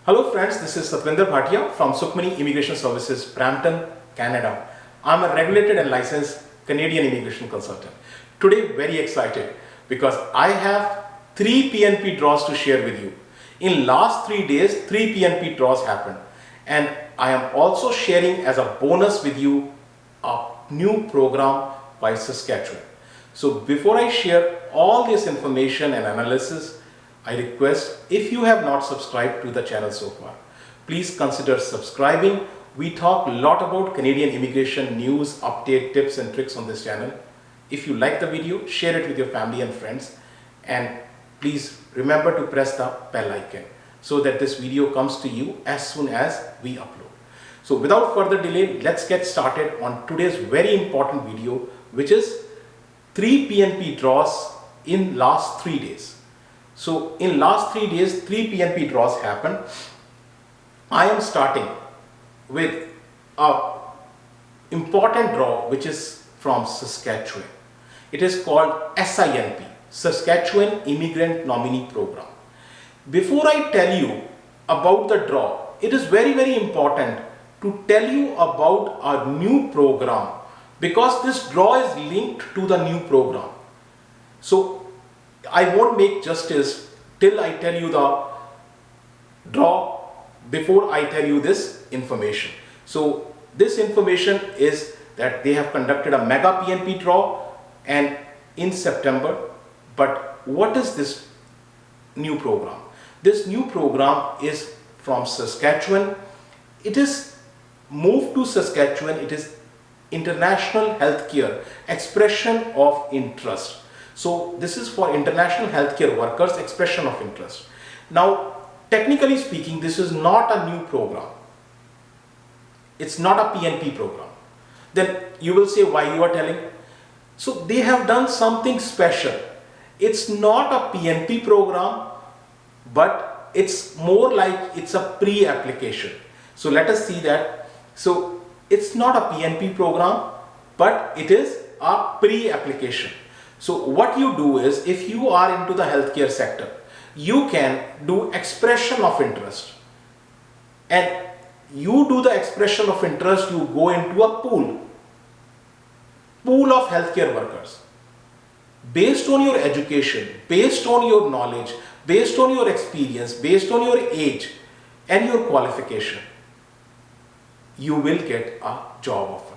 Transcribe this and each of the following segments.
Hello friends, this is Satvinder Bhatia from Sukhmani Immigration Services, Brampton, Canada. I'm a regulated and licensed Canadian immigration consultant. Today, very excited because I have 3 PNP draws to share with you. In last 3 days, 3 PNP draws happened, and I am also sharing as a bonus with you a new program by Saskatchewan. So before I share all this information and analysis, I request, if you have not subscribed to the channel so far, please consider subscribing. We talk a lot about Canadian immigration news, update, tips and tricks on this channel. If you like the video, share it with your family and friends, and please remember to press the bell icon so that this video comes to you as soon as we upload. So without further delay, let's get started on today's very important video, which is 3 PNP draws in last 3 days. So in last 3 days, 3 PNP draws happened. I am starting with a important draw which is from Saskatchewan. It is called SINP, Saskatchewan Immigrant Nominee Program. Before I tell you about the draw, it is very important to tell you about our new program, because this draw is linked to the new program. So I won't make justice till I tell you the draw before I tell you this information. So this information is that they have conducted a mega PNP draw and in September. But what is this new program? This new program is from Saskatchewan. It is moved to Saskatchewan. It is International Healthcare Expression of Interest. So this is for international healthcare workers, expression of interest. Now, technically speaking, this is not a new program. It's not a PNP program. Then you will say, why you are telling? So they have done something special. It's not a PNP program, but it's more like it's a pre-application. So let us see that. So it's not a PNP program, but it is a pre-application. So what you do is, if you are into the healthcare sector, you can do expression of interest. And you do the expression of interest, you go into a pool of healthcare workers. Based on your education, based on your knowledge, based on your experience, based on your age and your qualification, you will get a job offer,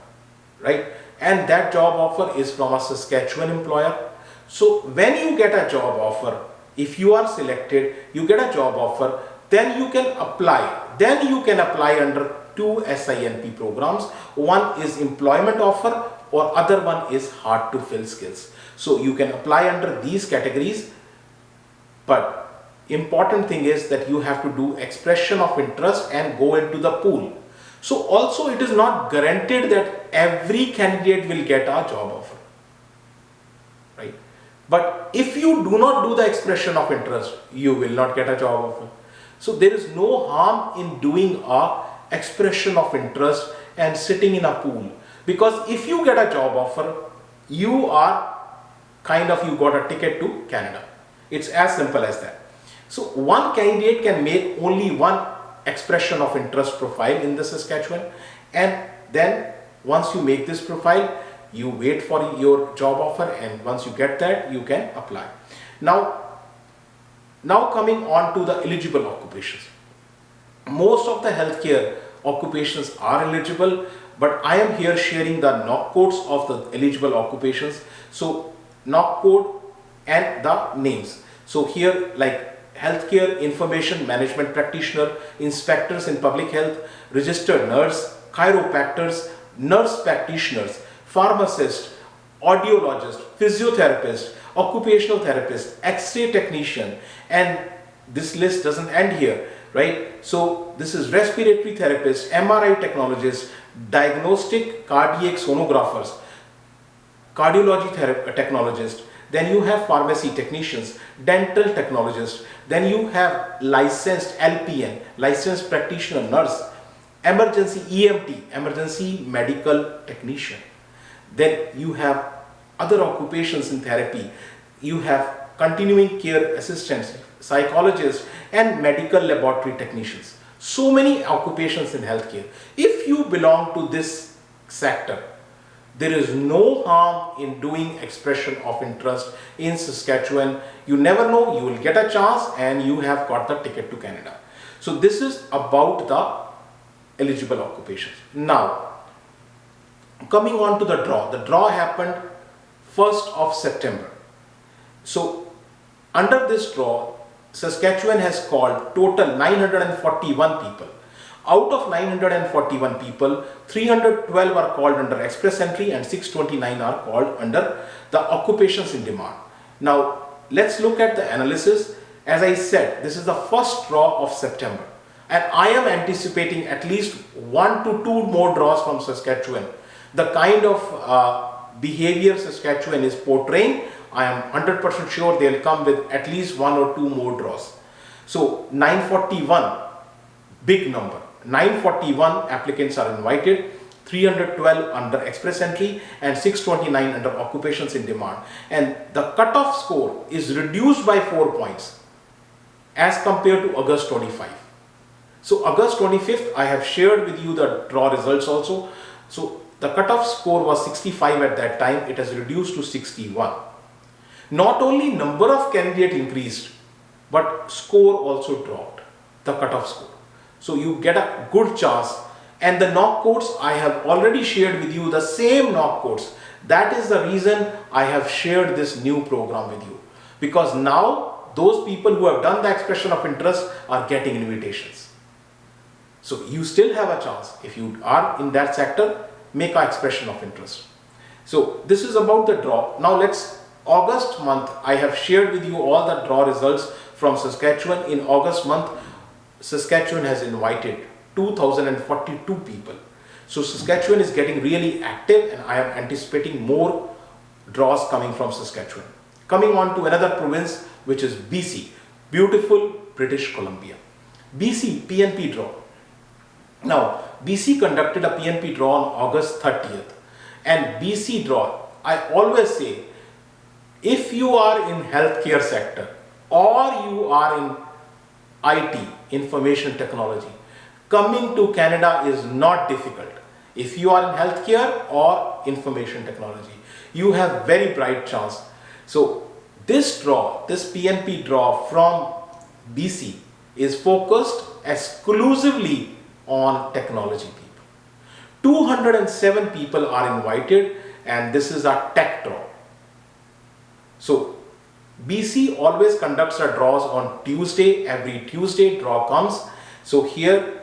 right? And that job offer is from a Saskatchewan employer. So when you get a job offer, if you are selected, you get a job offer, then you can apply. Then you can apply under 2 SINP programs. One is employment offer or other one is hard to fill skills. So you can apply under these categories. But important thing is that you have to do expression of interest and go into the pool. So also it is not guaranteed that every candidate will get a job offer, right? But if you do not do the expression of interest, you will not get a job offer. So there is no harm in doing a expression of interest and sitting in a pool, because if you get a job offer, you are you got a ticket to Canada. It's as simple as that. So one candidate can make only one expression of interest profile in the Saskatchewan, and then once you make this profile, you wait for your job offer, and once you get that, you can apply. Now coming on to the eligible occupations. Most of the healthcare occupations are eligible, but I am here sharing the knock codes of the eligible occupations. So knock code and the names. So here, like healthcare information management practitioner, inspectors in public health, registered nurse, chiropractors, nurse practitioners, pharmacist, audiologist, physiotherapist, occupational therapist, x-ray technician, and this list doesn't end here, right? So this is respiratory therapist, MRI technologist, diagnostic cardiac sonographers, cardiology technologist. Then you have pharmacy technicians, dental technologists. Then you have licensed LPN, licensed practitioner nurse, emergency EMT, emergency medical technician. Then you have other occupations in therapy. You have continuing care assistants, psychologists, and medical laboratory technicians. So many occupations in healthcare. If you belong to this sector, there is no harm in doing expression of interest in Saskatchewan. You never know, you will get a chance and you have got the ticket to Canada. So this is about the eligible occupations. Now, coming on to the draw. The draw happened 1st of September. So under this draw, Saskatchewan has called total 941 people. Out of 941 people, 312 are called under express entry and 629 are called under the occupations in demand. Now, let's look at the analysis. As I said, this is the first draw of September. And I am anticipating at least 1 to 2 more draws from Saskatchewan. The kind of behavior Saskatchewan is portraying, I am 100% sure they will come with at least 1 or 2 more draws. So 941, big number. 941 applicants are invited, 312 under express entry and 629 under occupations in demand. And the cutoff score is reduced by 4 points as compared to August 25. So August 25th, I have shared with you the draw results also. So the cutoff score was 65 at that time, it has reduced to 61. Not only number of candidates increased, but score also dropped, the cutoff score. So you get a good chance. And the knock codes, I have already shared with you the same knock codes. That is the reason I have shared this new program with you. Because now those people who have done the expression of interest are getting invitations. So you still have a chance. If you are in that sector, make an expression of interest. So this is about the draw. Now August month, I have shared with you all the draw results from Saskatchewan. In August month, Saskatchewan has invited 2,042 people. So Saskatchewan is getting really active and I am anticipating more draws coming from Saskatchewan. Coming on to another province, which is BC, beautiful British Columbia. BC PNP draw. Now, BC conducted a PNP draw on August 30th. And BC draw, I always say, if you are in healthcare sector or you are in IT, information technology, coming to Canada is not difficult. If you are in healthcare or information technology, you have very bright chance. So this draw, this PNP draw from BC is focused exclusively on technology people. 207 people are invited and this is a tech draw. So BC always conducts her draws on Tuesday. Every Tuesday draw comes. So here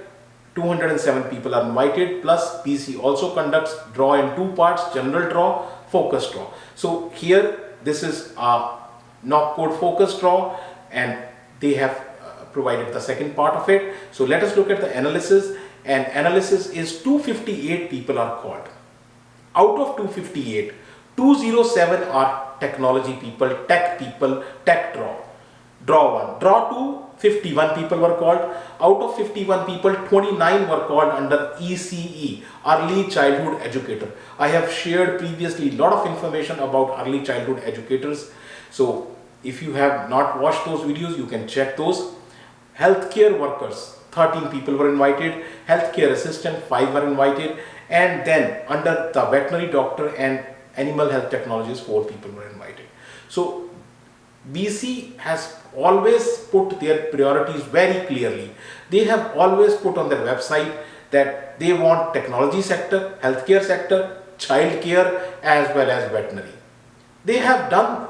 207 people are invited, plus BC also conducts draw in 2 parts, general draw, focus draw. So here this is a knock code focus draw and they have provided the second part of it. So let us look at the analysis, and analysis is 258 people are called. Out of 258, 207 are technology people, tech draw. Draw 1. Draw 2, 51 people were called. Out of 51 people, 29 were called under ECE, Early Childhood Educator. I have shared previously a lot of information about early childhood educators. So if you have not watched those videos, you can check those. Healthcare workers, 13 people were invited. Healthcare assistant, 5 were invited. And then under the veterinary doctor and animal health technologists, 4 people were invited. So BC has always put their priorities very clearly. They have always put on their website that they want technology sector, healthcare sector, child care as well as veterinary. They have done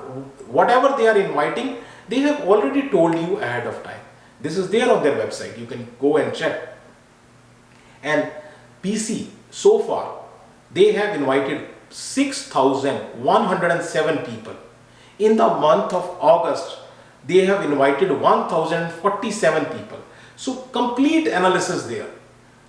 whatever they are inviting, they have already told you ahead of time. This is there on their website, you can go and check. And BC so far, they have invited 6,107 people. In the month of August, they have invited 1,047 people. So complete analysis there.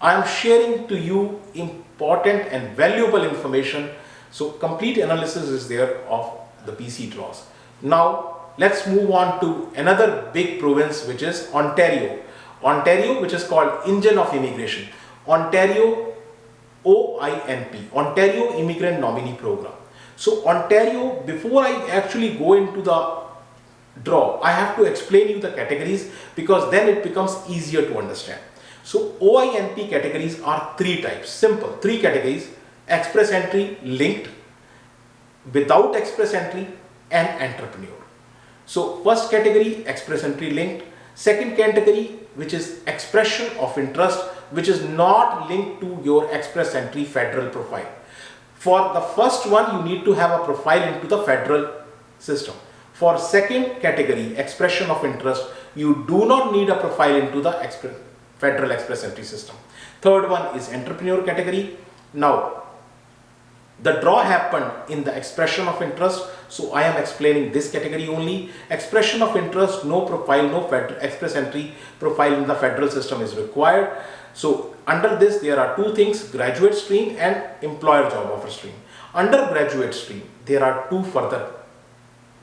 I am sharing to you important and valuable information. So complete analysis is there of the BC draws. Now let's move on to another big province, which is Ontario. Ontario, which is called Engine of Immigration. Ontario OINP, Ontario Immigrant Nominee Program. So Ontario, before I actually go into the draw, I have to explain you the categories because then it becomes easier to understand. So OINP categories are three types, simple, three categories: express entry, linked, without express entry, and entrepreneur. So first category, express entry linked. Second category, which is expression of interest, which is not linked to your express entry federal profile. For the first one, you need to have a profile into the federal system. For second category, expression of interest, you do not need a profile into the federal express entry system. Third one is entrepreneur category. Now, the draw happened in the expression of interest, so I am explaining this category only. Expression of interest, no profile, no express entry profile in the federal system is required. So under this, there are two things: graduate stream and employer job offer stream. Under graduate stream, there are two further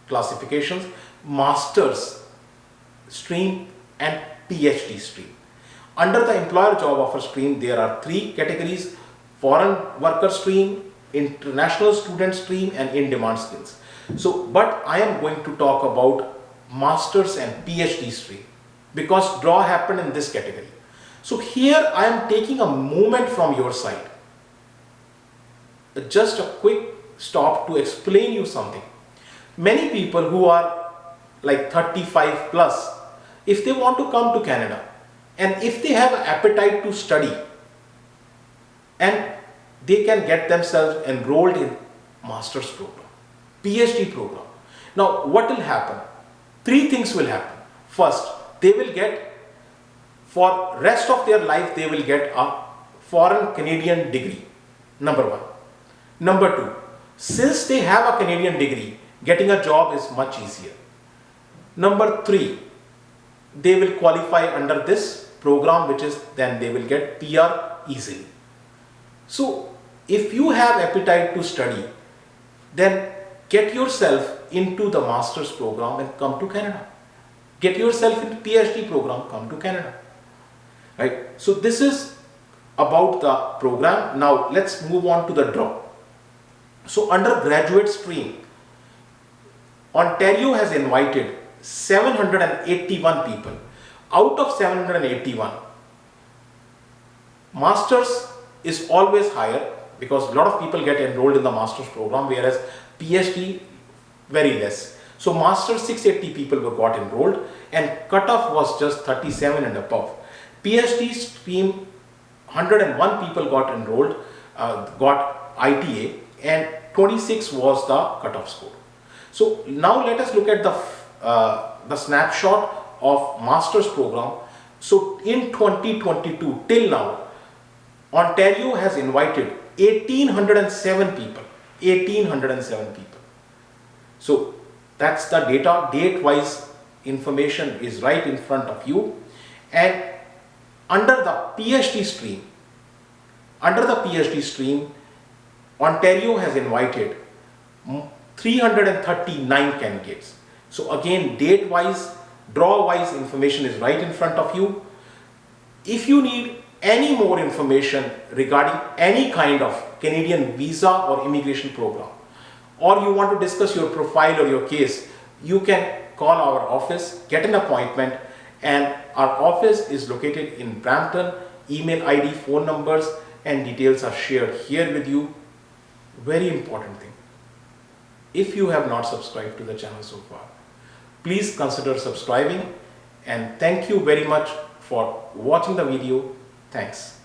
classifications: master's stream and PhD stream. Under the employer job offer stream, there are three categories: foreign worker stream, international student stream, and in-demand skills. So, but I am going to talk about master's and PhD stream because draw happened in this category. So here I am taking a moment from your side. Just a quick stop to explain you something. Many people who are like 35 plus, if they want to come to Canada and if they have an appetite to study, and they can get themselves enrolled in master's program, PhD program. Now what will happen? Three things will happen. First, they will get, for rest of their life, they will get a foreign Canadian degree, number one. Number two, since they have a Canadian degree, getting a job is much easier. Number three, they will qualify under this program, which is then they will get PR easily. So if you have appetite to study, then get yourself into the master's program and come to Canada. Get yourself into PhD program, come to Canada. Right? So this is about the program. Now let's move on to the draw. So under graduate stream, Ontario has invited 781 people. Out of 781, masters is always higher because a lot of people get enrolled in the master's program, whereas PhD very less. So master's 680 people were got enrolled and cutoff was just 37 and above. PhD stream 101 people got enrolled, got ITA, and 26 was the cutoff score. So now let us look at the snapshot of master's program. So in 2022 till now, Ontario has invited 1807 people. 1807 people. So that's the data. Date wise information is right in front of you. And under the PhD stream, Ontario has invited 339 candidates. So again, date wise, draw wise information is right in front of you. If you need any more information regarding any kind of Canadian visa or immigration program, or you want to discuss your profile or your case, you can call our office, get an appointment, and our office is located in Brampton. Email ID, phone numbers and details are shared here with you. Very important thing. If you have not subscribed to the channel so far, please consider subscribing, and thank you very much for watching the video. Thanks.